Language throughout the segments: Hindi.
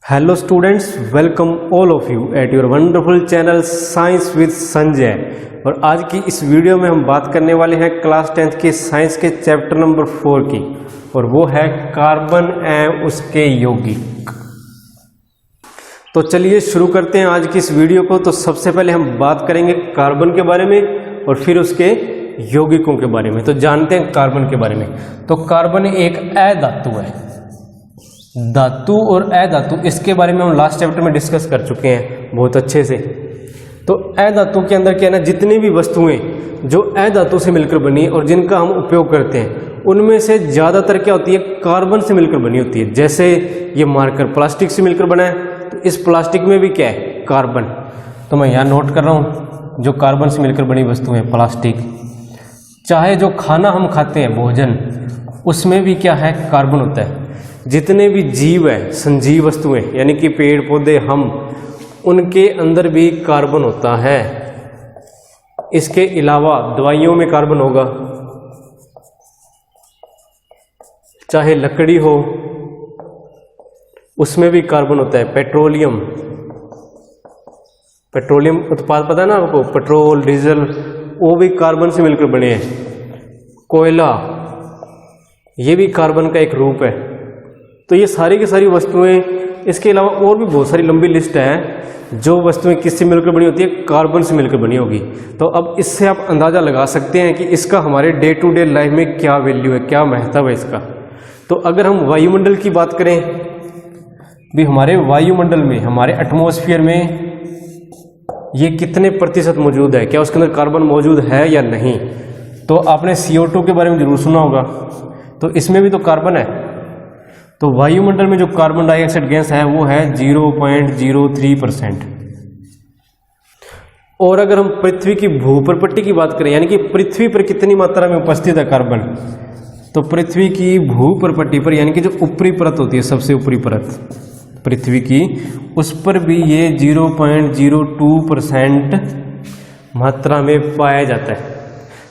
Hello students, welcome all of you at your wonderful channel science with Sanjay. और आज की इस वीडियो में हम बात करने वाले हैं क्लास 10th के साइंस के चैप्टर नंबर 4 की, और वो है कार्बन एवं उसके यौगिक। तो चलिए शुरू करते हैं आज की इस वीडियो को। तो सबसे पहले हम बात करेंगे कार्बन के बारे में और फिर उसके यौगिकों के बारे में। तो जानते हैं कार्बन के बारे में। तो कार्बन एक अधातु है। धातु और अधातु, इसके बारे में हम लास्ट चैप्टर में डिस्कस कर चुके हैं बहुत अच्छे से। तो अधातु के अंदर क्या है ना, जितनी भी वस्तुएं जो अधातु से मिलकर बनी और जिनका हम उपयोग करते हैं, उनमें से ज़्यादातर क्या होती है, कार्बन से मिलकर बनी होती है। जैसे ये मार्कर प्लास्टिक से मिलकर बना है, तो इस प्लास्टिक में भी क्या है, कार्बन। तो मैं यहाँ नोट कर रहा हूँ जो कार्बन से मिलकर बनी वस्तुएं, प्लास्टिक। चाहे जो खाना हम खाते हैं, भोजन, उसमें भी क्या है, कार्बन होता है। जितने भी जीव है, संजीव वस्तुएं, यानी कि पेड़ पौधे, हम, उनके अंदर भी कार्बन होता है। इसके अलावा दवाइयों में कार्बन होगा, चाहे लकड़ी हो उसमें भी कार्बन होता है। पेट्रोलियम उत्पाद पता है ना आपको, पेट्रोल, डीजल, वो भी कार्बन से मिलकर बने हैं। कोयला, ये भी कार्बन का एक रूप है। तो ये सारी की सारी वस्तुएं, इसके अलावा और भी बहुत सारी लंबी लिस्ट है जो वस्तुएं किससे मिलकर बनी होती है, कार्बन से मिलकर बनी होगी। तो अब इससे आप अंदाज़ा लगा सकते हैं कि इसका हमारे डे टू डे लाइफ में क्या वैल्यू है, क्या महत्व है इसका। तो अगर हम वायुमंडल की बात करें, भी हमारे वायुमंडल में, हमारे एटमॉस्फेयर में ये कितने प्रतिशत मौजूद है, क्या उसके अंदर कार्बन मौजूद है या नहीं। तो आपने CO2 के बारे में जरूर सुना होगा, तो इसमें भी तो कार्बन है। तो वायुमंडल में जो कार्बन डाइऑक्साइड गैस है वो है 0.03%। और अगर हम पृथ्वी की भूप्रपट्टी की बात करें, यानी कि पृथ्वी पर कितनी मात्रा में उपस्थित है कार्बन, तो पृथ्वी की भूप्रपट्टी पर, यानी कि जो ऊपरी परत होती है, सबसे ऊपरी परत पृथ्वी की, उस पर भी ये 0.02% मात्रा में पाया जाता है।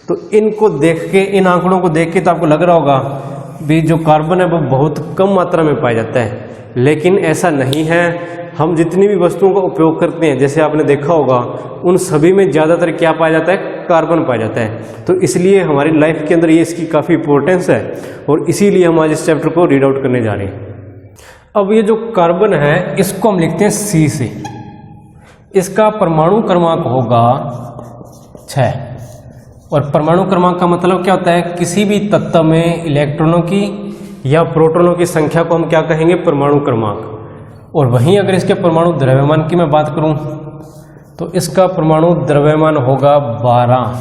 तो इनको देख के, इन आंकड़ों को देख के तो आपको लग रहा होगा भी जो कार्बन है वो बहुत कम मात्रा में पाया जाता है, लेकिन ऐसा नहीं है। हम जितनी भी वस्तुओं का उपयोग करते हैं, जैसे आपने देखा होगा, उन सभी में ज़्यादातर क्या पाया जाता है, कार्बन पाया जाता है। तो इसलिए हमारी लाइफ के अंदर ये इसकी काफ़ी इंपॉर्टेंस है, और इसीलिए हम आज इस चैप्टर को रीड आउट करने जा रहे हैं। अब ये जो कार्बन है, इसको हम लिखते हैं C से। इसका परमाणु क्रमांक होगा 6। और परमाणु क्रमांक का मतलब क्या होता है, किसी भी तत्व में इलेक्ट्रॉनों की या प्रोटॉनों की संख्या को हम क्या कहेंगे, परमाणु क्रमांक। और वहीं अगर इसके परमाणु द्रव्यमान की मैं बात करूं, तो इसका परमाणु द्रव्यमान होगा 12।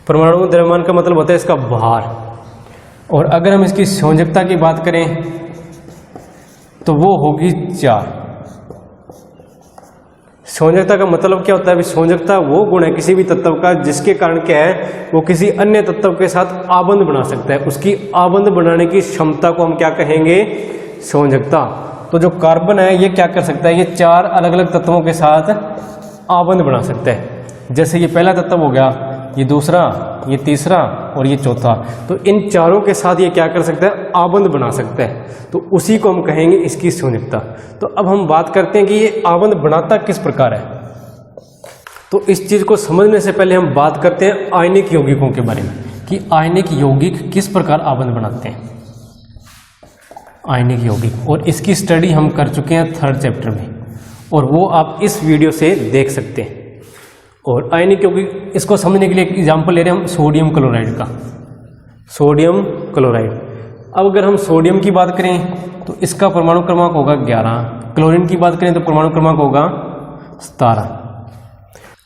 परमाणु द्रव्यमान का मतलब होता है इसका भार। और अगर हम इसकी संयोजकता की बात करें तो वो होगी 4। संयोजकता का मतलब क्या होता है, संयोजकता वो गुण है किसी भी तत्व का जिसके कारण क्या है, वो किसी अन्य तत्व के साथ आबंध बना सकता है। उसकी आबंध बनाने की क्षमता को हम क्या कहेंगे, संयोजकता। तो जो कार्बन है ये क्या कर सकता है, ये 4 अलग अलग तत्वों के साथ आबंध बना सकता है। जैसे ये पहला तत्व हो गया, ये दूसरा, ये तीसरा और ये चौथा। तो इन चारों के साथ ये क्या कर सकता है, आबंध बना सकता है। तो उसी को हम कहेंगे इसकी संयोजकता। तो अब हम बात करते हैं कि ये आबंध बनाता किस प्रकार है। तो इस चीज को समझने से पहले हम बात करते हैं आयनिक यौगिकों के बारे में, कि आयनिक यौगिक किस प्रकार आबंध बनाते हैं, आयनिक यौगिक। और इसकी स्टडी हम कर चुके हैं 3rd चैप्टर में, और वो आप इस वीडियो से देख सकते हैं। और आयनिक यौगिक, इसको समझने के लिए एक एग्जाम्पल ले रहे हैं हम सोडियम क्लोराइड का। सोडियम क्लोराइड, अब अगर हम सोडियम की बात करें तो इसका परमाणु क्रमांक होगा 11। क्लोरीन की बात करें तो परमाणु क्रमांक होगा 17।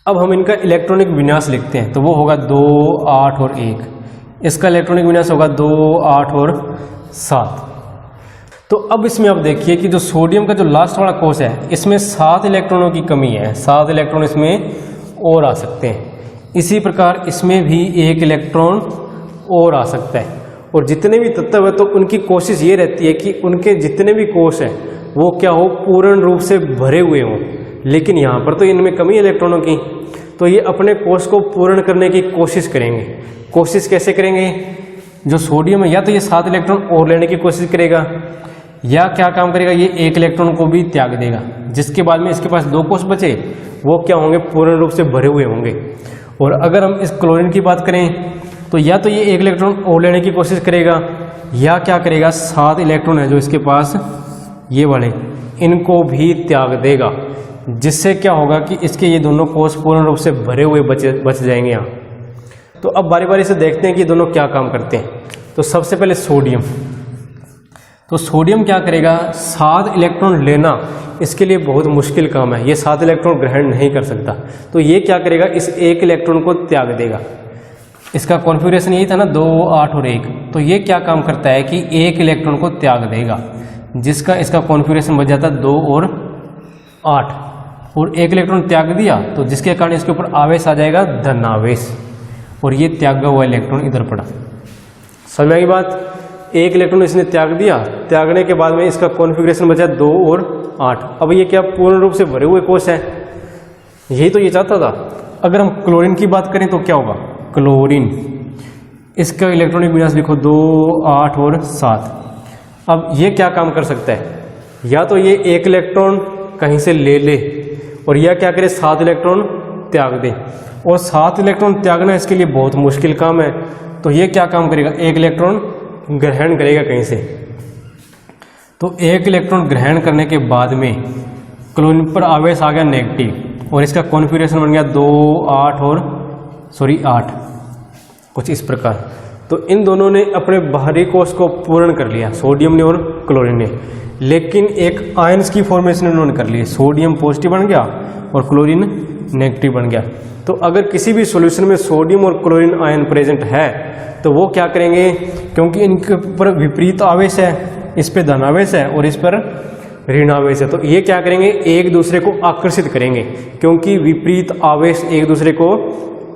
अब हम इनका इलेक्ट्रॉनिक विन्यास लिखते हैं, तो वो होगा 2, 8 और 1। इसका इलेक्ट्रॉनिक विन्यास होगा 2, 8 और 7। तो अब इसमें आप देखिए कि जो सोडियम का जो लास्ट वाला कोष है, इसमें 7 इलेक्ट्रॉनों की कमी है। 7 इलेक्ट्रॉन इसमें और आ सकते हैं। इसी प्रकार इसमें भी 1 इलेक्ट्रॉन और आ सकता है। और जितने भी तत्व है, तो उनकी कोशिश ये रहती है कि उनके जितने भी कोष हैं वो क्या हो, पूर्ण रूप से भरे हुए हों। लेकिन यहाँ पर तो इनमें कमी है इलेक्ट्रॉनों की, तो ये अपने कोष को पूर्ण करने की कोशिश करेंगे। कोशिश कैसे करेंगे, जो सोडियम है या तो ये 7 इलेक्ट्रॉन और लेने की कोशिश करेगा, या क्या काम करेगा, ये एक इलेक्ट्रॉन को भी त्याग देगा, जिसके बाद में इसके पास दो कोष बचे, वो क्या होंगे, पूर्ण रूप से भरे हुए होंगे। और अगर हम इस क्लोरीन की बात करें तो या तो ये एक इलेक्ट्रॉन और लेने की कोशिश करेगा, या क्या करेगा, 7 इलेक्ट्रॉन है जो इसके पास ये वाले, इनको भी त्याग देगा, जिससे क्या होगा कि इसके ये दोनों कोष पूर्ण रूप से भरे हुए बच जाएंगे यहाँ। तो अब बारी बारी से देखते हैं कि दोनों क्या काम करते हैं। तो सबसे पहले सोडियम, तो सोडियम क्या करेगा, 7 इलेक्ट्रॉन लेना इसके लिए बहुत मुश्किल काम है, ये 7 इलेक्ट्रॉन ग्रहण नहीं कर सकता। तो ये क्या करेगा, इस एक इलेक्ट्रॉन को त्याग देगा। इसका कॉन्फ़िगरेशन यही था ना, 2, 8 और 1। तो ये क्या काम करता है कि एक इलेक्ट्रॉन को त्याग देगा, जिसका इसका कॉन्फ़िगरेशन बच जाता है 2 और 8। और एक इलेक्ट्रॉन त्याग दिया तो जिसके कारण इसके ऊपर आवेश आ जाएगा, धन आवेश, और ये त्यागा हुआ इलेक्ट्रॉन इधर पड़ा। समझ में आई बात, एक इलेक्ट्रॉन इसने त्याग दिया, त्यागने के बाद में इसका कॉन्फ़िगरेशन बचा 2 और 8। अब ये क्या पूर्ण रूप से भरे हुए कोष है, यही तो ये चाहता था। अगर हम क्लोरीन की बात करें तो क्या होगा, क्लोरीन, इसका इलेक्ट्रॉनिक विन्यास लिखो 2, 8 और 7। अब ये क्या काम कर सकता है, या तो ये एक इलेक्ट्रॉन कहीं से ले ले, और या क्या करे, 7 इलेक्ट्रॉन त्याग दे। और 7 इलेक्ट्रॉन त्यागना इसके लिए बहुत मुश्किल काम है। तो ये क्या काम करेगा, एक इलेक्ट्रॉन ग्रहण करेगा कहीं से। तो एक इलेक्ट्रॉन ग्रहण करने के बाद में क्लोरीन पर आवेश आ गया नेगेटिव, और इसका कॉन्फ़िगरेशन बन गया 2, 8 और 8, कुछ इस प्रकार। तो इन दोनों ने अपने बाहरी कोष को पूर्ण कर लिया, सोडियम ने और क्लोरीन ने, लेकिन एक आयंस की फॉर्मेशन उन्होंने कर ली, सोडियम पॉजिटिव बन गया और क्लोरीन नेगेटिव बन गया। तो अगर किसी भी सॉल्यूशन में सोडियम और क्लोरीन आयन प्रेजेंट है तो वो क्या करेंगे, क्योंकि इनके ऊपर विपरीत आवेश है, इस पे धन आवेश है और इस पर ऋण आवेश है, तो ये क्या करेंगे, एक दूसरे को आकर्षित करेंगे, क्योंकि विपरीत आवेश एक दूसरे को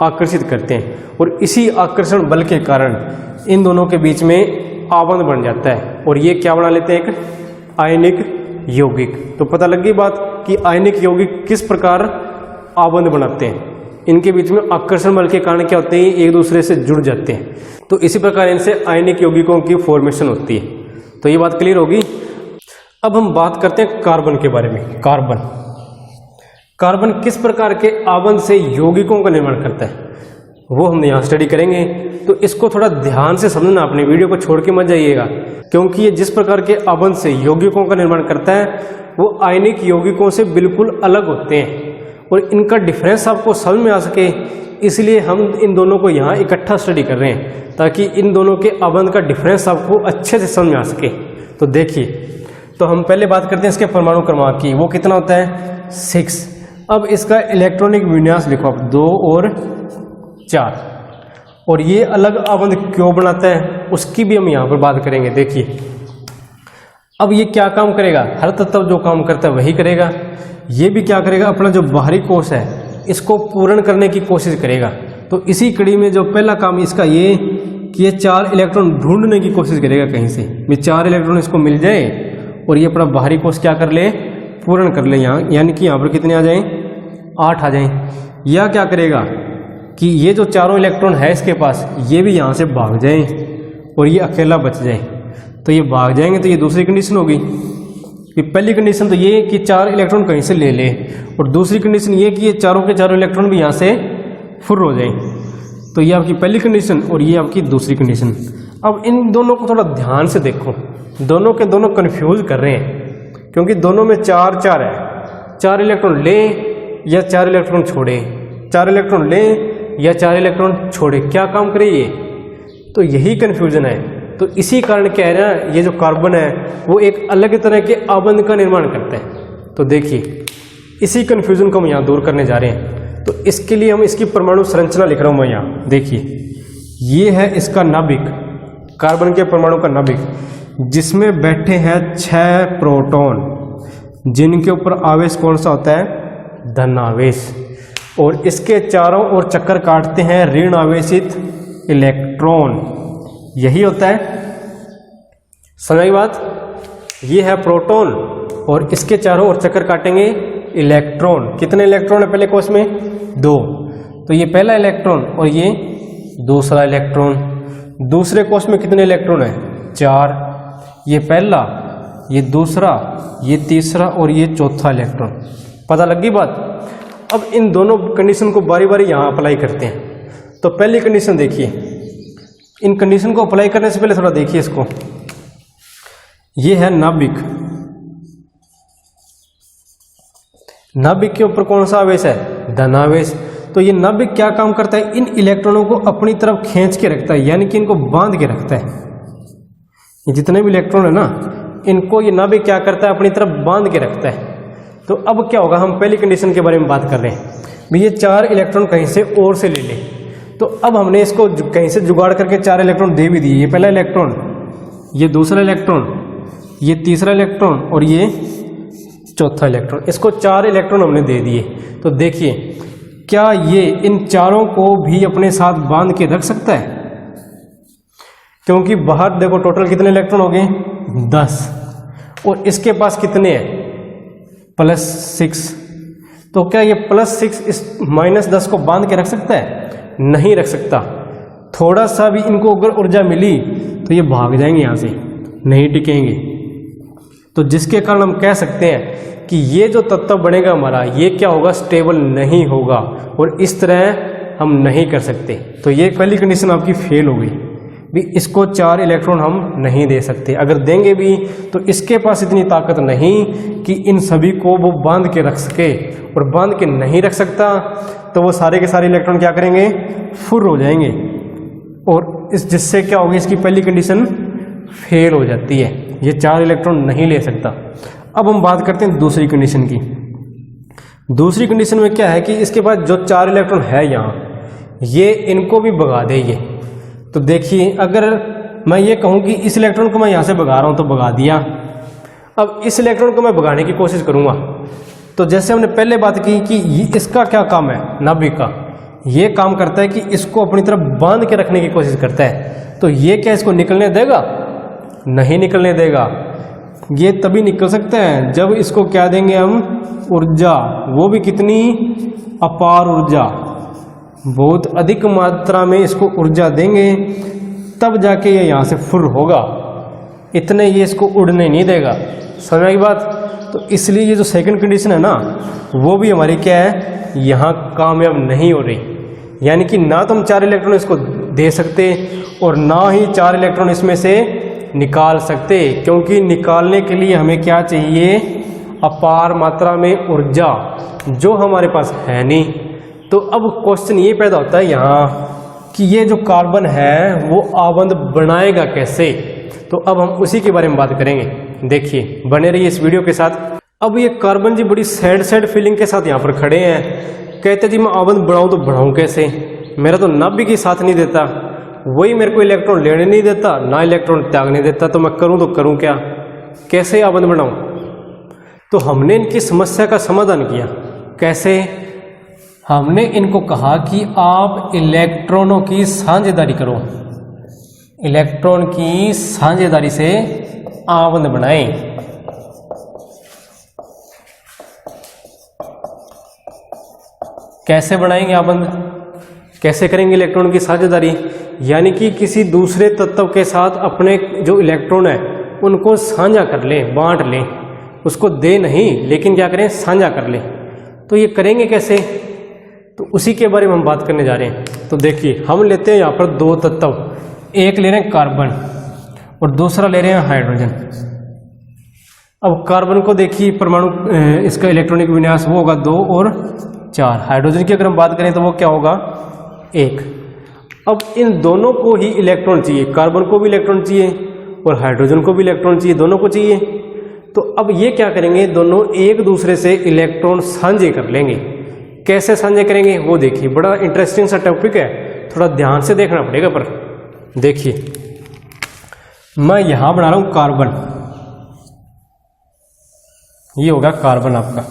आकर्षित करते हैं। और इसी आकर्षण बल के कारण इन दोनों के बीच में आबंध बन जाता है, और ये क्या बना लेते हैं, एक आयनिक यौगिक। तो पता लग गई बात कि आयनिक यौगिक किस प्रकार आबंध बनाते हैं, इनके बीच में आकर्षण बल के कारण क्या होते हैं, एक दूसरे से जुड़ जाते हैं। तो इसी प्रकार इनसे आयनिक यौगिकों की फॉर्मेशन होती है। तो ये बात क्लियर होगी। अब हम बात करते हैं कार्बन के बारे में। कार्बन किस प्रकार के आबंध से यौगिकों का निर्माण करता है, वो हम यहाँ स्टडी करेंगे। तो इसको थोड़ा ध्यान से समझना, अपने वीडियो को छोड़ के मत जाइएगा, क्योंकि ये जिस प्रकार के आबंध से यौगिकों का निर्माण करता है वो आयनिक यौगिकों से बिल्कुल अलग होते हैं, और इनका डिफरेंस आपको समझ में आ सके, इसलिए हम इन दोनों को यहाँ इकट्ठा स्टडी कर रहे हैं, ताकि इन दोनों के आबंध का डिफरेंस आपको अच्छे से समझ में आ सके। तो देखिए, तो हम पहले बात करते हैं इसके परमाणु क्रमांक की, वो कितना होता है, 6। अब इसका इलेक्ट्रॉनिक विन्यास लिखो आप, 2 और 4, और ये अलग आबंध क्यों बनाता है उसकी भी हम यहाँ पर बात करेंगे। देखिए, अब ये क्या काम करेगा, हर तत्व जो काम करता है वही करेगा। ये भी क्या करेगा, अपना जो बाहरी कोष है इसको पूर्ण करने की कोशिश करेगा। तो इसी कड़ी में जो पहला काम इसका ये कि ये 4 इलेक्ट्रॉन ढूंढने की कोशिश करेगा कहीं से, भी 4 इलेक्ट्रॉन इसको मिल जाए और ये अपना बाहरी कोष क्या कर ले, पूर्ण कर ले यहाँ, यानी कि यहाँ पर कितने आ जाएं, 8 आ जाएं। या क्या करेगा कि ये जो चारों इलेक्ट्रॉन है इसके पास, ये भी यहाँ से भाग जाएं और ये अकेला बच जाए। तो ये भाग जाएंगे, तो ये दूसरी कंडीशन होगी। कि पहली कंडीशन तो ये कि 4 इलेक्ट्रॉन कहीं से ले ले, और दूसरी कंडीशन ये कि ये चारों के चारों इलेक्ट्रॉन भी यहाँ से फुर्र हो जाएं। तो ये आपकी पहली कंडीशन और ये आपकी दूसरी कंडीशन। अब इन दोनों को थोड़ा ध्यान से देखो, दोनों के दोनों कंफ्यूज कर रहे हैं, क्योंकि दोनों में 4 है। 4 इलेक्ट्रॉन ले या 4 इलेक्ट्रॉन छोड़े, 4 इलेक्ट्रॉन ले या 4 इलेक्ट्रॉन छोड़े, क्या काम करे ये, तो यही कन्फ्यूजन है। तो इसी कारण क्या है ना, ये जो कार्बन है वो एक अलग तरह के आबंध का निर्माण करता है। तो देखिए, इसी कन्फ्यूजन को हम यहाँ दूर करने जा रहे हैं। तो इसके लिए हम इसकी परमाणु संरचना लिख रहा हूँ मैं यहाँ। देखिए, ये है इसका नाभिक, कार्बन के परमाणु का नाभिक, जिसमें बैठे हैं 6 प्रोटॉन, जिनके ऊपर आवेश कौन सा होता है, धन आवेश, और इसके चारों ओर चक्कर काटते हैं ऋण आवेशित इलेक्ट्रॉन, यही होता है। समझ आई बात, ये है प्रोटॉन और इसके चारों ओर चक्कर काटेंगे इलेक्ट्रॉन। कितने इलेक्ट्रॉन है पहले कोष में, 2, तो ये पहला इलेक्ट्रॉन और ये दूसरा इलेक्ट्रॉन। दूसरे कोष में कितने इलेक्ट्रॉन है, 4, ये पहला, ये दूसरा, ये तीसरा और ये चौथा इलेक्ट्रॉन। पता लगी बात। अब इन दोनों कंडीशन को बारी बारी यहाँ अप्लाई करते हैं। तो पहली कंडीशन देखिए, इन कंडीशन को अप्लाई करने से पहले थोड़ा देखिए इसको। ये है नाभिक। नाभिक के ऊपर कौन सा आवेश है? धनावेश। तो ये नाभिक क्या काम करता है? इन इलेक्ट्रॉनों को अपनी तरफ खींच के रखता है, यानी कि इनको बांध के रखता है। ये जितने भी इलेक्ट्रॉन है ना, इनको ये नाभिक क्या करता है? अपनी तरफ बांध के रखता है। तो अब क्या होगा, हम पहली कंडीशन के बारे में बात कर रहे हैं। भाई ये 4 इलेक्ट्रॉन कहीं से और से ले ले, तो अब हमने इसको कहीं से जुगाड़ करके 4 इलेक्ट्रॉन दे भी दिए। ये पहला इलेक्ट्रॉन, ये दूसरा इलेक्ट्रॉन, ये तीसरा इलेक्ट्रॉन और ये चौथा इलेक्ट्रॉन। इसको 4 इलेक्ट्रॉन हमने दे दिए। तो देखिए, क्या ये इन चारों को भी अपने साथ बांध के रख सकता है? क्योंकि बाहर देखो टोटल कितने इलेक्ट्रॉन हो गए? 10, और इसके पास कितने हैं? +6। तो क्या ये +6 इस -10 को बांध के रख सकता है? नहीं रख सकता। थोड़ा सा भी इनको अगर ऊर्जा मिली तो ये भाग जाएंगे यहाँ से, नहीं टिकेंगे। तो जिसके कारण हम कह सकते हैं कि ये जो तत्व बनेगा हमारा, ये क्या होगा? स्टेबल नहीं होगा, और इस तरह हम नहीं कर सकते। तो ये पहली कंडीशन आपकी फेल हो गई भी। इसको 4 इलेक्ट्रॉन हम नहीं दे सकते। अगर देंगे भी तो इसके पास इतनी ताकत नहीं कि इन सभी को वो बांध के रख सके, और बांध के नहीं रख सकता तो वो सारे के सारे इलेक्ट्रॉन क्या करेंगे? फुर हो जाएंगे, और इस जिससे क्या होगी? इसकी पहली कंडीशन फेल हो जाती है। ये 4 इलेक्ट्रॉन नहीं ले सकता। अब हम बात करते हैं दूसरी कंडीशन की। दूसरी कंडीशन में क्या है कि इसके पास जो 4 इलेक्ट्रॉन है यहाँ, ये इनको भी भगा दे। ये तो देखिए, अगर मैं ये कहूँ कि इस इलेक्ट्रॉन को मैं यहाँ से भगा रहा हूँ तो भगा दिया। अब इस इलेक्ट्रॉन को मैं भगाने की कोशिश करूँगा, तो जैसे हमने पहले बात की कि इसका क्या काम है? नाभिक का ये काम करता है कि इसको अपनी तरफ बांध के रखने की कोशिश करता है। तो ये क्या इसको निकलने देगा? नहीं निकलने देगा। ये तभी निकल सकता है जब इसको क्या देंगे हम? ऊर्जा। वो भी कितनी? अपार ऊर्जा। बहुत अधिक मात्रा में इसको ऊर्जा देंगे, तब जाके ये यहाँ से फुर होगा। इतने ये इसको उड़ने नहीं देगा। समझ आई बात? तो इसलिए ये जो सेकंड कंडीशन है ना, वो भी हमारी क्या है? यहाँ कामयाब नहीं हो रही। यानी कि ना तो हम 4 इलेक्ट्रॉन इसको दे सकते और ना ही 4 इलेक्ट्रॉन इसमें से निकाल सकते, क्योंकि निकालने के लिए हमें क्या चाहिए? अपार मात्रा में ऊर्जा, जो हमारे पास है नहीं। तो अब क्वेश्चन ये पैदा होता है यहाँ कि ये जो कार्बन है वो आबंध बनाएगा कैसे? तो अब हम उसी के बारे में बात करेंगे। देखिए, बने रहिए इस वीडियो के साथ। अब ये कार्बन जी बड़ी सैड फीलिंग के साथ यहाँ पर खड़े हैं। कहते जी मैं आबंध बढ़ाऊँ तो बढ़ाऊँ कैसे? मेरा तो नाभिक ही साथ नहीं देता, वही मेरे को इलेक्ट्रॉन लेने नहीं देता, ना इलेक्ट्रॉन त्यागने देता। तो मैं करूँ तो करूँ क्या? कैसे आबंध बढ़ाऊँ? तो हमने इनकी समस्या का समाधान किया। कैसे? हमने इनको कहा कि आप इलेक्ट्रॉनों की साझेदारी करो, इलेक्ट्रॉन की साझेदारी से आबंध बनाएं। कैसे बनाएंगे आबंध? कैसे करेंगे इलेक्ट्रॉन की साझेदारी? यानी कि किसी दूसरे तत्व के साथ अपने जो इलेक्ट्रॉन है उनको साझा कर लें, बांट लें। उसको दे नहीं, लेकिन क्या करें? साझा कर लें। तो ये करेंगे कैसे? तो उसी के बारे में हम बात करने जा रहे हैं। तो देखिए, हम लेते हैं यहाँ पर 2 तत्व, एक ले रहे हैं कार्बन और दूसरा ले रहे हैं हाइड्रोजन। अब कार्बन को देखिए, परमाणु इसका इलेक्ट्रॉनिक विन्यास वो होगा 2 और 4। हाइड्रोजन की अगर हम बात करें तो वो क्या होगा? 1। अब इन दोनों को ही इलेक्ट्रॉन चाहिए, कार्बन को भी इलेक्ट्रॉन चाहिए और हाइड्रोजन को भी इलेक्ट्रॉन चाहिए, दोनों को चाहिए। तो अब ये क्या करेंगे? दोनों एक दूसरे से इलेक्ट्रॉन साझे कर लेंगे। कैसे साझे करेंगे वो देखिए, बड़ा इंटरेस्टिंग सा टॉपिक है, थोड़ा ध्यान से देखना पड़ेगा। पर देखिए, मैं यहां बना रहा हूं कार्बन, ये होगा कार्बन आपका।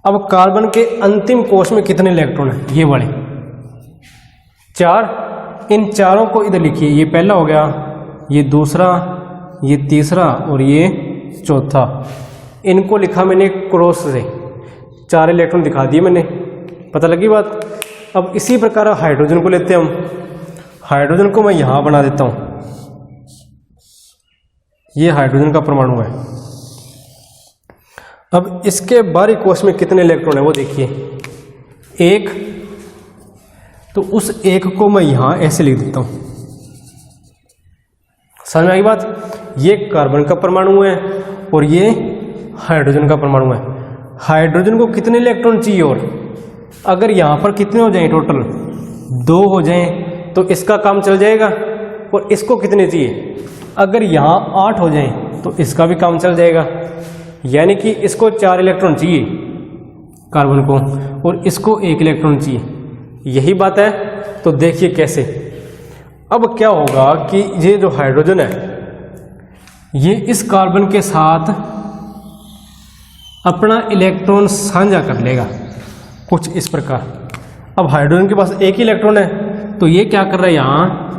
अब कार्बन के अंतिम कोश में कितने इलेक्ट्रॉन है? ये वाले 4। इन चारों को इधर लिखिए। ये पहला हो गया, ये दूसरा, ये तीसरा और ये चौथा। इनको लिखा मैंने क्रॉस से, 4 इलेक्ट्रॉन दिखा दिए मैंने। पता लगी बात? अब इसी प्रकार हाइड्रोजन को लेते हैं हम। हाइड्रोजन को मैं यहां बना देता हूं, ये हाइड्रोजन का परमाणु है। अब इसके बाहरी कोश में कितने इलेक्ट्रॉन है वो देखिए, एक। तो उस एक को मैं यहां ऐसे लिख देता हूं, समझ में आई बात। ये कार्बन का परमाणु है और ये हाइड्रोजन का परमाणु है। हाइड्रोजन को कितने इलेक्ट्रॉन चाहिए, और अगर यहां पर कितने हो जाएं, टोटल 2 हो जाएं तो इसका काम चल जाएगा। और इसको कितने चाहिए, अगर यहां 8 हो जाएं तो इसका भी काम चल जाएगा। यानी कि इसको 4 इलेक्ट्रॉन चाहिए कार्बन को, और इसको 1 इलेक्ट्रॉन चाहिए। यही बात है। तो देखिए कैसे। अब क्या होगा कि ये जो हाइड्रोजन है ये इस कार्बन के साथ अपना इलेक्ट्रॉन साझा कर लेगा कुछ इस प्रकार। अब हाइड्रोजन के पास 1 इलेक्ट्रॉन है, तो ये क्या कर रहा है, यहाँ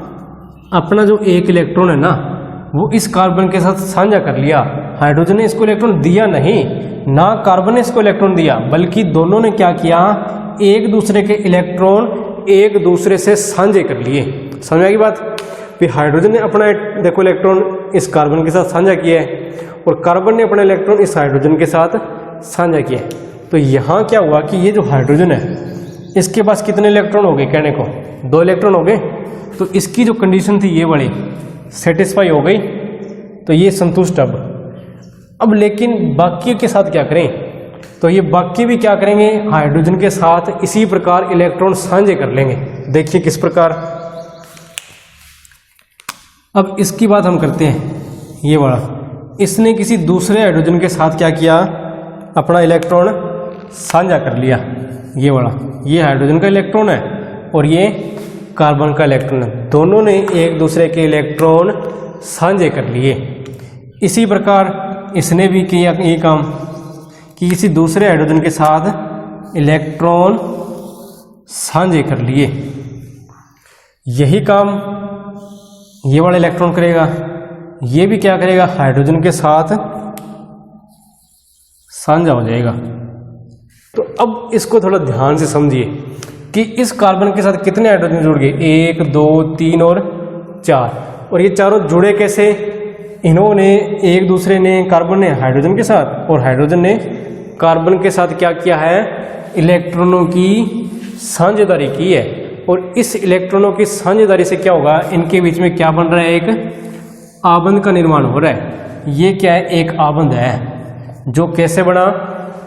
अपना जो 1 इलेक्ट्रॉन है ना वो इस कार्बन के साथ साझा कर लिया। हाइड्रोजन ने इसको इलेक्ट्रॉन दिया नहीं, ना कार्बन ने इसको इलेक्ट्रॉन दिया, बल्कि दोनों ने क्या किया, एक दूसरे के इलेक्ट्रॉन एक दूसरे से साझे कर लिए। समझ में आई बात। फिर हाइड्रोजन ने अपना देखो इलेक्ट्रॉन इस कार्बन के साथ साझा किया है, और कार्बन ने अपना इलेक्ट्रॉन इस हाइड्रोजन के साथ साझा किया है। तो यहाँ क्या हुआ कि ये जो हाइड्रोजन है इसके पास कितने इलेक्ट्रॉन हो गए, कहने को 2 इलेक्ट्रॉन हो गए। तो इसकी जो कंडीशन थी ये वाली सेटिस्फाई हो गई, तो ये संतुष्ट। अब लेकिन बाकी के साथ क्या करें, तो ये बाकी भी क्या करेंगे, हाइड्रोजन के साथ इसी प्रकार इलेक्ट्रॉन साझे कर लेंगे। देखिए किस प्रकार। अब इसकी बात हम करते हैं, ये वाला इसने किसी दूसरे हाइड्रोजन के साथ क्या किया, अपना इलेक्ट्रॉन साझा कर लिया। ये वाला, ये हाइड्रोजन का इलेक्ट्रॉन है और ये कार्बन का इलेक्ट्रॉन है, दोनों ने एक दूसरे के इलेक्ट्रॉन साझे कर लिए। इसी प्रकार इसने भी किया ये काम कि किसी दूसरे हाइड्रोजन के साथ इलेक्ट्रॉन साझे कर लिए। यही काम ये वाला इलेक्ट्रॉन करेगा, ये भी क्या करेगा, हाइड्रोजन के साथ साझा हो जाएगा। तो अब इसको थोड़ा ध्यान से समझिए कि इस कार्बन के साथ कितने हाइड्रोजन जुड़ गए, 1 2 3 और 4। और ये चारों जुड़े कैसे, इन्होंने एक दूसरे ने, कार्बन ने हाइड्रोजन के साथ और हाइड्रोजन ने कार्बन के साथ क्या किया है, इलेक्ट्रॉनों की साझेदारी की है। और इस इलेक्ट्रॉनों की साझेदारी से क्या होगा, इनके बीच में क्या बन रहा है, एक आबंध का निर्माण हो रहा है। ये क्या है, एक आबंध है जो कैसे बना,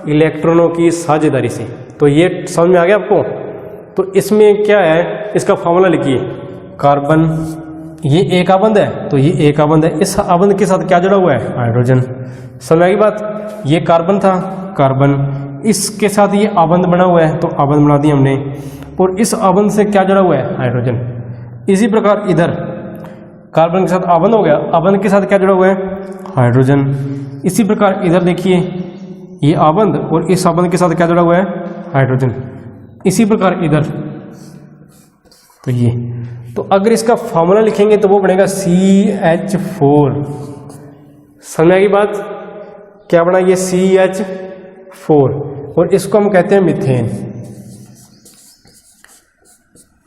इलेक्ट्रॉनों की साझेदारी से। तो ये समझ में आ गया आपको। तो इसमें क्या है, इसका फॉर्मूला लिखिए, कार्बन, ये एक आबंध है, तो ये एक आबंध है, इस आबंध के साथ क्या जुड़ा हुआ है, हाइड्रोजन। समझ आई बात। ये कार्बन था, कार्बन, इसके साथ ये आबंध बना हुआ है, तो आबंध बना दिया हमने, और इस आबंध से क्या जुड़ा हुआ है, हाइड्रोजन। इसी प्रकार इधर कार्बन के साथ आबंध हो गया, आबंध के साथ क्या जुड़ा हुआ है, हाइड्रोजन। इसी प्रकार इधर देखिए ये आबंध, और इस आबंध के साथ क्या जुड़ा हुआ है, हाइड्रोजन। इसी प्रकार इधर, तो ये, तो अगर इसका फॉर्मूला लिखेंगे तो वो बनेगा CH4। समझ आई बात, क्या बना ये CH4, और इसको हम कहते हैं मीथेन।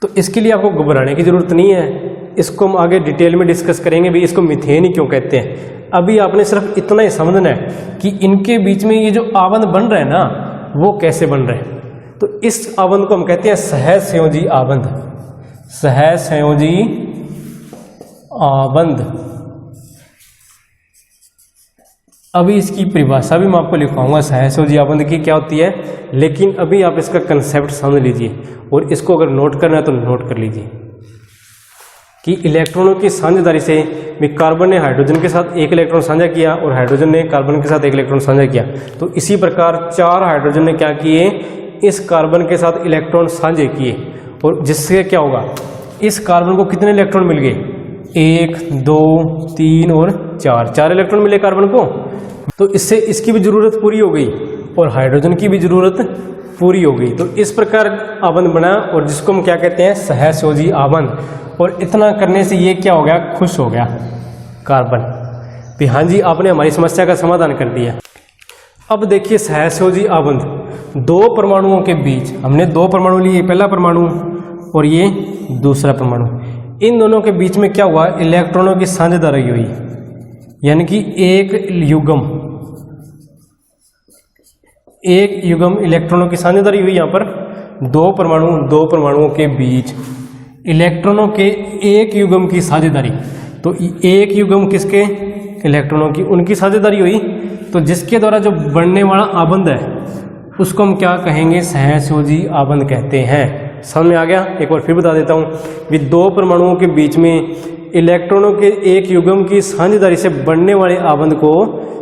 तो इसके लिए आपको घबराने की जरूरत नहीं है, इसको हम आगे डिटेल में डिस्कस करेंगे भी इसको मीथेन ही क्यों कहते हैं। अभी आपने सिर्फ इतना ही समझना है कि इनके बीच में ये जो आबंध बन रहा है ना वो कैसे बन रहे हैं। तो इस आबंध को हम कहते हैं सहसंयोजी आबंध, सहसंयोजी आबंध। अभी इसकी परिभाषा भी मैं आपको लिखवाऊंगा सहसंयोजी आबंध की क्या होती है, लेकिन अभी आप इसका कंसेप्ट समझ लीजिए, और इसको अगर नोट करना है तो नोट कर लीजिए कि इलेक्ट्रॉनों की साझेदारी से भी कार्बन ने हाइड्रोजन के साथ 1 इलेक्ट्रॉन साझा किया और हाइड्रोजन ने कार्बन के साथ 1 इलेक्ट्रॉन साझा किया। तो इसी प्रकार 4 हाइड्रोजन ने क्या किए, इस कार्बन के साथ इलेक्ट्रॉन साझे किए, और जिससे क्या होगा, इस कार्बन को कितने इलेक्ट्रॉन मिल गए, 1 2 3 और 4 इलेक्ट्रॉन मिले कार्बन को। तो इससे इसकी भी जरूरत पूरी हो गई और हाइड्रोजन की भी जरूरत पूरी हो गई। तो इस प्रकार आबंध बना, और जिसको हम क्या कहते हैं, सहसंयोजी आबंध। और इतना करने से ये क्या हो गया, खुश हो गया कार्बन भी, हाँ जी आपने हमारी समस्या का समाधान कर दिया। अब देखिए सहसंयोजी आबंध, 2 परमाणुओं के बीच, हमने 2 परमाणु लिए, पहला परमाणु और ये दूसरा परमाणु। इन दोनों के बीच में क्या हुआ, इलेक्ट्रॉनों की साझेदारी हुई। यानी कि एक युग्म इलेक्ट्रॉनों की साझेदारी हुई। यहाँ पर दो परमाणुओं के बीच इलेक्ट्रॉनों के एक युग्म की साझेदारी। तो एक युग्म किसके? इलेक्ट्रॉनों की, उनकी साझेदारी हुई। तो जिसके द्वारा जो बनने वाला आबंध है उसको हम क्या कहेंगे? सहसंयोजी आबंध कहते हैं। समझ में आ गया? एक बार फिर बता देता हूँ कि दो परमाणुओं के बीच में इलेक्ट्रॉनों के एक युग्म की साझेदारी से बनने वाले आबंध को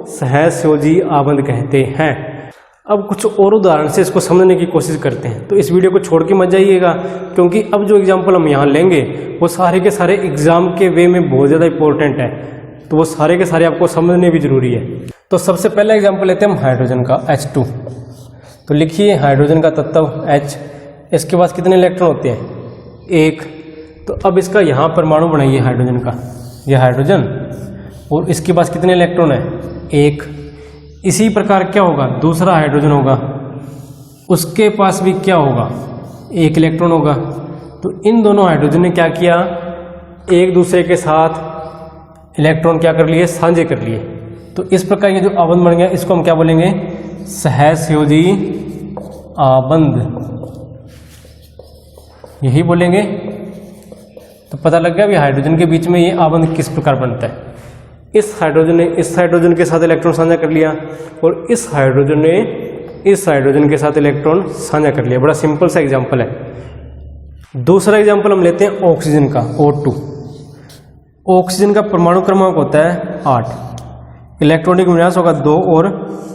सहसंयोजी आबंध कहते हैं। अब कुछ और उदाहरण से इसको समझने की कोशिश करते हैं। तो इस वीडियो को छोड़ के मत जाइएगा, क्योंकि अब जो एग्जाम्पल हम यहाँ लेंगे वो सारे के सारे एग्जाम के वे में बहुत ज़्यादा इंपॉर्टेंट है। तो वो सारे के सारे आपको समझने भी जरूरी है। तो सबसे पहला एग्जाम्पल लेते हैं हम हाइड्रोजन का, H2। तो लिखिए हाइड्रोजन का तत्व H, इसके पास कितने इलेक्ट्रॉन होते हैं? एक। तो अब इसका यहाँ परमाणु बनाइए हाइड्रोजन का, यह हाइड्रोजन, और इसके पास कितने इलेक्ट्रॉन है? एक। इसी प्रकार क्या होगा? दूसरा हाइड्रोजन होगा, उसके पास भी क्या होगा? एक इलेक्ट्रॉन होगा। तो इन दोनों हाइड्रोजन ने क्या किया? एक दूसरे के साथ इलेक्ट्रॉन क्या कर लिए? साझे कर लिए। तो इस प्रकार ये जो आबंध बन गया इसको हम क्या बोलेंगे? सहसंयोजी आबंध, यही बोलेंगे। तो पता लग गया भी हाइड्रोजन के बीच में ये आबंध किस प्रकार बनता है। इस हाइड्रोजन ने इस हाइड्रोजन के साथ इलेक्ट्रॉन साझा कर लिया और इस हाइड्रोजन ने इस हाइड्रोजन के साथ इलेक्ट्रॉन साझा कर लिया। बड़ा सिंपल सा एग्जांपल है। दूसरा एग्जांपल हम लेते हैं ऑक्सीजन का, O2। ऑक्सीजन का परमाणु क्रमांक होता है 8, इलेक्ट्रॉनिक विन्यास होगा 2 और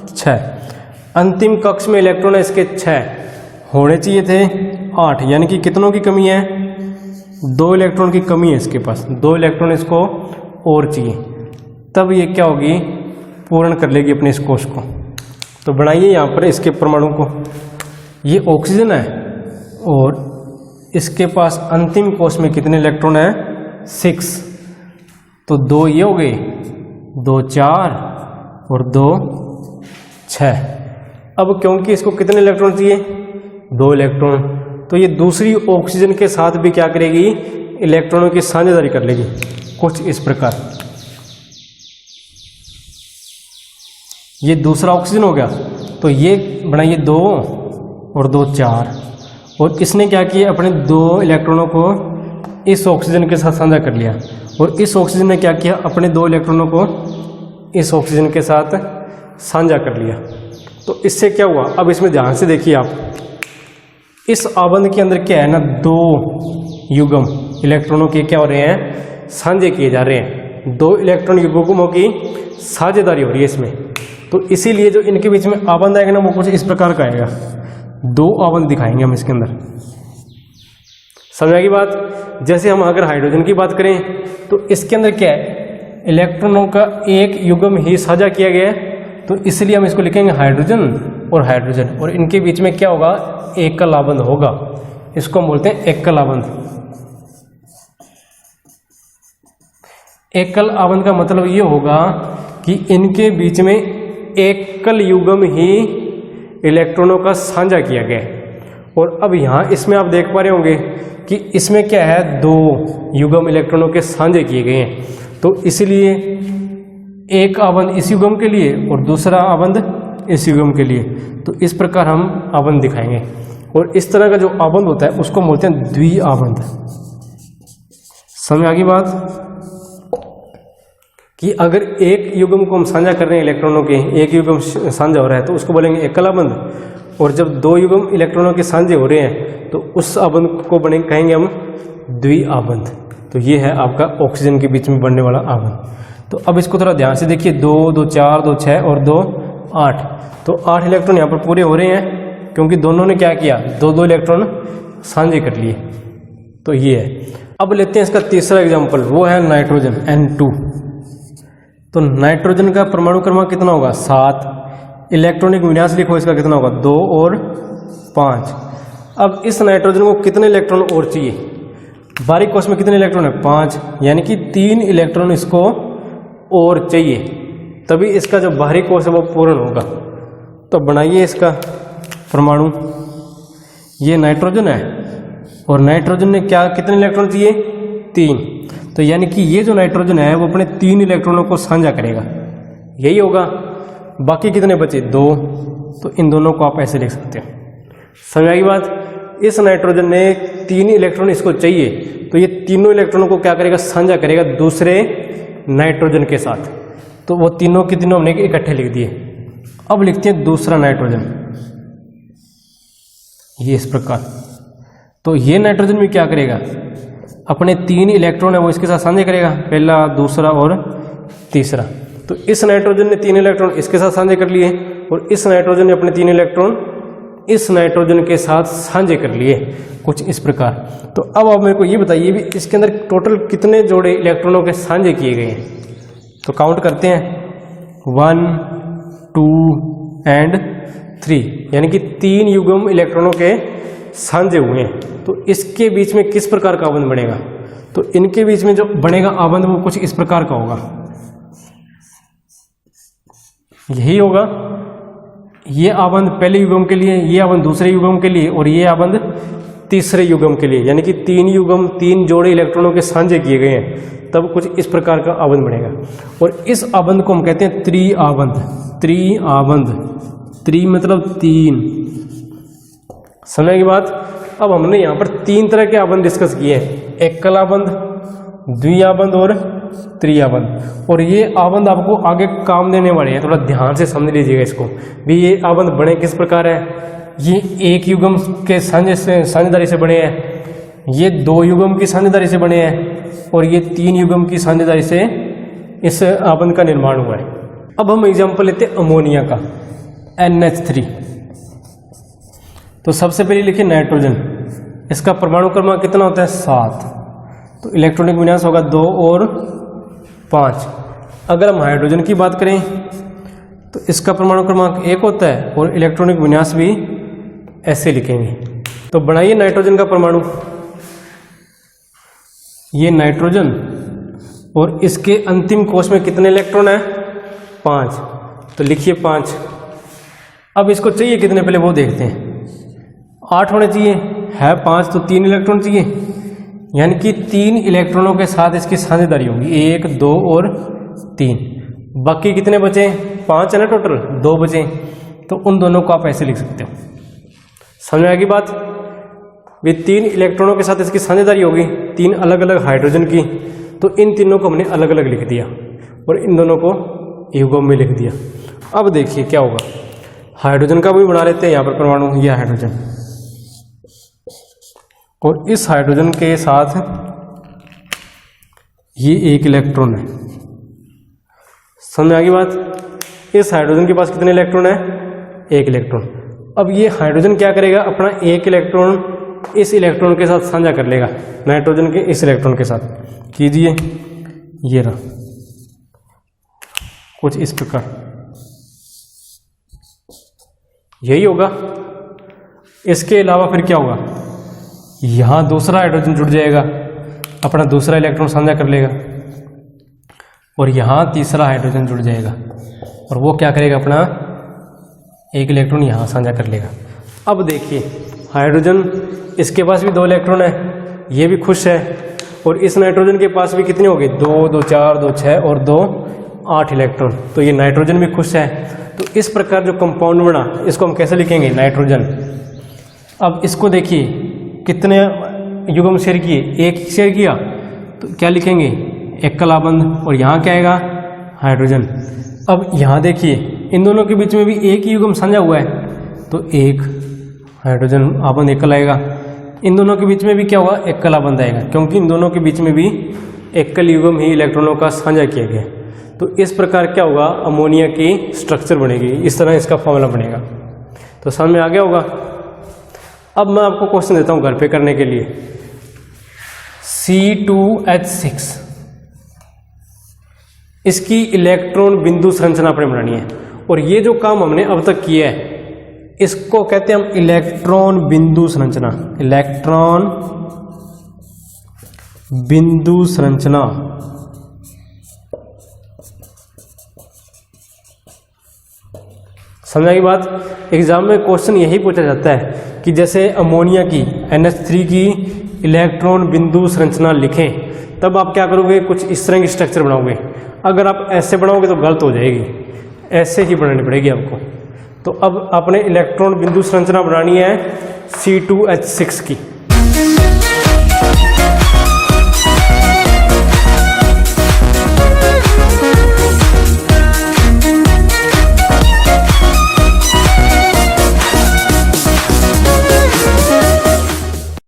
6। अंतिम कक्ष में इलेक्ट्रॉन है इसके 6, होने चाहिए थे 8, यानी कि कितनों की कमी है? 2 इलेक्ट्रॉन की कमी है इसके पास, 2 इलेक्ट्रॉन इसको और चाहिए। तब ये क्या होगी? पूर्ण कर लेगी अपने इस कोश को। तो बनाइए यहाँ पर इसके परमाणु को। ये ऑक्सीजन है और इसके पास अंतिम कोश में कितने इलेक्ट्रॉन है? 6। तो 2 ये हो गए, 2 4 और 2 6। अब क्योंकि इसको कितने इलेक्ट्रॉन चाहिए? 2 इलेक्ट्रॉन। तो ये दूसरी ऑक्सीजन के साथ भी क्या करेगी? इलेक्ट्रॉनों की साझेदारी कर लेगी, कुछ इस प्रकार। ये दूसरा ऑक्सीजन हो गया। तो ये बनाइए 2 और 2 4, और इसने क्या किया? अपने 2 इलेक्ट्रॉनों को इस ऑक्सीजन के साथ साझा कर लिया, और इस ऑक्सीजन ने क्या किया? अपने 2 इलेक्ट्रॉनों को इस ऑक्सीजन के साथ साझा कर लिया। तो इससे क्या हुआ? अब इसमें ध्यान से देखिए आप, इस आबंध के अंदर क्या है ना, 2 युग्म इलेक्ट्रॉनों के क्या हो रहे हैं? साझे किए जा रहे हैं। 2 इलेक्ट्रॉन युग्मों की साझेदारी हो रही है इसमें। तो इसीलिए जो इनके बीच में आबंध आएगा ना वो कुछ इस प्रकार का आएगा। 2 आबंध दिखाएंगे हम इसके अंदर। समझ आएगी बात? जैसे हम अगर हाइड्रोजन की बात करें तो इसके अंदर क्या है? इलेक्ट्रॉनों का एक युग्म ही साझा किया गया है। तो इसलिए हम इसको लिखेंगे हाइड्रोजन और हाइड्रोजन, और इनके बीच में क्या होगा? एकल आबंध होगा। इसको हम बोलते हैं एकल आबंध। एकल आबंध का मतलब ये होगा कि इनके बीच में एकल युग्म ही इलेक्ट्रॉनों का साझा किया गया है। और अब यहाँ इसमें आप देख पा रहे होंगे कि इसमें क्या है? 2 युग्म इलेक्ट्रॉनों के साझे किए गए हैं। तो इसलिए एक आबंध इस युग्म के लिए और दूसरा आबंध इस युग्म के लिए। तो इस प्रकार हम आबंध दिखाएंगे। और इस तरह का जो आबंध होता है उसको बोलते हैं द्विआबंध। समझ आ गई बात? कि अगर एक युग्म को हम साझा कर रहे हैं इलेक्ट्रॉनों के, एक युग्म साझा हो रहा है तो उसको बोलेंगे एकल आबंध, और जब 2 युग्म इलेक्ट्रॉनों के साझे हो रहे हैं तो उस आबंध को कहेंगे हम द्विआबंध। तो ये है आपका ऑक्सीजन के बीच में बनने वाला आबंध। तो अब इसको थोड़ा ध्यान से देखिए, 2 2 4 2 6 और 2 8। तो 8 इलेक्ट्रॉन यहाँ पर पूरे हो रहे हैं क्योंकि दोनों ने क्या किया? 2 इलेक्ट्रॉन साझे कर लिए। तो ये है। अब लेते हैं इसका तीसरा एग्जाम्पल, वो है नाइट्रोजन, N2। तो नाइट्रोजन का परमाणु क्रमांक कितना होगा? 7। इलेक्ट्रॉनिक विन्यास लिखो इसका कितना होगा? 2 और 5। अब इस नाइट्रोजन को कितने इलेक्ट्रॉन और चाहिए? बारीक कोश में कितने इलेक्ट्रॉन है? 5, यानी कि 3 इलेक्ट्रॉन इसको और चाहिए, तभी इसका जो बाहरी कोश है वो पूर्ण होगा। तो बनाइए इसका परमाणु। ये नाइट्रोजन है और नाइट्रोजन ने क्या कितने इलेक्ट्रॉन चाहिए? 3। तो यानी कि ये जो नाइट्रोजन है वो अपने 3 इलेक्ट्रॉनों को साझा करेगा, यही होगा। बाकी कितने बचे? 2। तो इन दोनों को आप ऐसे लिख सकते हो। समझ आई बात? इस नाइट्रोजन ने 3 इलेक्ट्रॉन इसको चाहिए, तो ये तीनों इलेक्ट्रॉनों को क्या करेगा? साझा करेगा दूसरे नाइट्रोजन के साथ। तो वो तीनों के तीनों हमने इकट्ठे लिख दिए। अब लिखते हैं दूसरा नाइट्रोजन, ये इस प्रकार। तो ये नाइट्रोजन भी क्या करेगा? अपने 3 इलेक्ट्रॉन है वो इसके साथ साझा करेगा, पहला, दूसरा और तीसरा। तो इस नाइट्रोजन ने 3 इलेक्ट्रॉन इसके साथ साझा कर लिए और इस नाइट्रोजन ने अपने 3 इलेक्ट्रॉन इस नाइट्रोजन के साथ साझे कर लिए, कुछ इस प्रकार। तो अब आप मेरे को ये बताइए भी इसके अंदर टोटल कितने जोड़े इलेक्ट्रॉनों के साझे किए गए हैं? तो काउंट करते हैं, 1, 2 एंड 3, यानी कि 3 युग्म इलेक्ट्रॉनों के साझे हुए हैं। तो इसके बीच में किस प्रकार का आबंध बनेगा? तो इनके बीच में जो बनेगा आबंध वो कुछ इस प्रकार का होगा, यही होगा। ये आबंध पहले युग्म के लिए, ये आबंध दूसरे युग्म के लिए और ये आबंध तीसरे युग्म के लिए, यानी कि 3 युग्म 3 जोड़े इलेक्ट्रॉनों के साझे किए गए हैं, तब कुछ इस प्रकार का आबंध बनेगा। और इस आबंध को हम कहते हैं त्रिआबंध। त्रिआबंध, त्रि मतलब 3। समझ की बात? अब हमने यहाँ पर 3 तरह के आबंध डिस्कस किए हैं, एकल आबंध, द्विआबंध और त्रिआबंध। और ये आबंध आपको आगे काम देने वाले हैं, थोड़ा ध्यान से समझ लीजिएगा इसको भी। ये आबंध बने किस प्रकार है? ये एक युग्म के साझेदारी से बने हैं, ये 2 युग्म की साझेदारी से बने हैं और ये 3 युग्म की साझेदारी से इस आबंध का निर्माण हुआ है। अब हम एग्जांपल लेते हैं अमोनिया का, NH3। तो सबसे पहले लिखिए नाइट्रोजन, इसका परमाणु क्रमांक कितना होता है? 7। तो इलेक्ट्रॉनिक विन्यास होगा 2 और 5। अगर हम हाइड्रोजन की बात करें तो इसका परमाणु क्रमांक 1 होता है और इलेक्ट्रॉनिक विन्यास भी ऐसे लिखेंगे। तो बनाइए नाइट्रोजन का परमाणु, ये नाइट्रोजन और इसके अंतिम कोश में कितने इलेक्ट्रॉन है? 5। तो लिखिए 5। अब इसको चाहिए कितने पहले वो देखते हैं। 8 होने चाहिए, है 5 तो 3 इलेक्ट्रॉन चाहिए, यानी कि 3 इलेक्ट्रॉनों के साथ इसकी साझेदारी होगी, 1, 2 और 3। बाकी कितने बचे? 5 है ना टोटल, 2 बचे। तो उन दोनों को आप ऐसे लिख सकते हो। समझ आएगी बात? वे 3 इलेक्ट्रॉनों के साथ इसकी साझेदारी होगी, 3 अलग अलग हाइड्रोजन की। तो इन तीनों को हमने अलग अलग लिख दिया और इन दोनों को युग्म में लिख दिया। अब देखिए क्या होगा, हाइड्रोजन का भी बना लेते हैं यहाँ पर परमाणु, यह हाइड्रोजन और इस हाइड्रोजन के साथ ये 1 इलेक्ट्रॉन है। समझ में आ गई बात? इस हाइड्रोजन के पास कितने इलेक्ट्रॉन है? 1 इलेक्ट्रॉन। अब ये हाइड्रोजन क्या करेगा? अपना 1 इलेक्ट्रॉन इस इलेक्ट्रॉन के साथ साझा कर लेगा, नाइट्रोजन के इस इलेक्ट्रॉन के साथ। कीजिए, ये रहा कुछ इस प्रकार, यही होगा। इसके अलावा फिर क्या होगा? यहां दूसरा हाइड्रोजन जुड़ जाएगा, अपना दूसरा इलेक्ट्रॉन साझा कर लेगा और यहां तीसरा हाइड्रोजन जुड़ जाएगा और वो क्या करेगा? अपना 1 इलेक्ट्रॉन यहां साझा कर लेगा। अब देखिए हाइड्रोजन, इसके पास भी 2 इलेक्ट्रॉन है, ये भी खुश है और इस नाइट्रोजन के पास भी कितने हो गए? 2, 2, 4, 2, 6 और 2, 8 इलेक्ट्रॉन। तो ये नाइट्रोजन भी खुश है। तो इस प्रकार जो कंपाउंड बना, इसको हम कैसे लिखेंगे? नाइट्रोजन। अब इसको देखिए कितने युग्म शेयर किए? 1 शेयर किया, तो क्या लिखेंगे? एकल आबंध। और यहाँ क्या आएगा? हाइड्रोजन। अब यहाँ देखिए इन दोनों के बीच में भी 1 युग्म साझा हुआ है, तो 1 हाइड्रोजन आबंध एकल आएगा। इन दोनों के बीच में भी क्या होगा? एकल आबंध आएगा, क्योंकि इन दोनों के बीच में भी एकल युग्म ही इलेक्ट्रॉनों का साझा किया गया। तो इस प्रकार क्या होगा? अमोनिया की स्ट्रक्चर बनेगी, इस तरह इसका फॉर्मूला बनेगा। तो समझ में आ गया होगा। अब मैं आपको क्वेश्चन देता हूं घर पे करने के लिए। C2H6, इसकी इलेक्ट्रॉन बिंदु संरचना अपने बनानी है और ये जो काम हमने अब तक किया है इसको कहते हैं हम इलेक्ट्रॉन बिंदु संरचना। इलेक्ट्रॉन बिंदु संरचना। समझ आई बात? एग्जाम में क्वेश्चन यही पूछा जाता है कि जैसे अमोनिया की NH3 की इलेक्ट्रॉन बिंदु संरचना लिखें, तब आप क्या करोगे, कुछ इस तरह की स्ट्रक्चर बनाओगे। अगर आप ऐसे बनाओगे तो गलत हो जाएगी, ऐसे ही बनानी पड़ेगी आपको। तो अब आपने इलेक्ट्रॉन बिंदु संरचना बनानी है C2H6 की।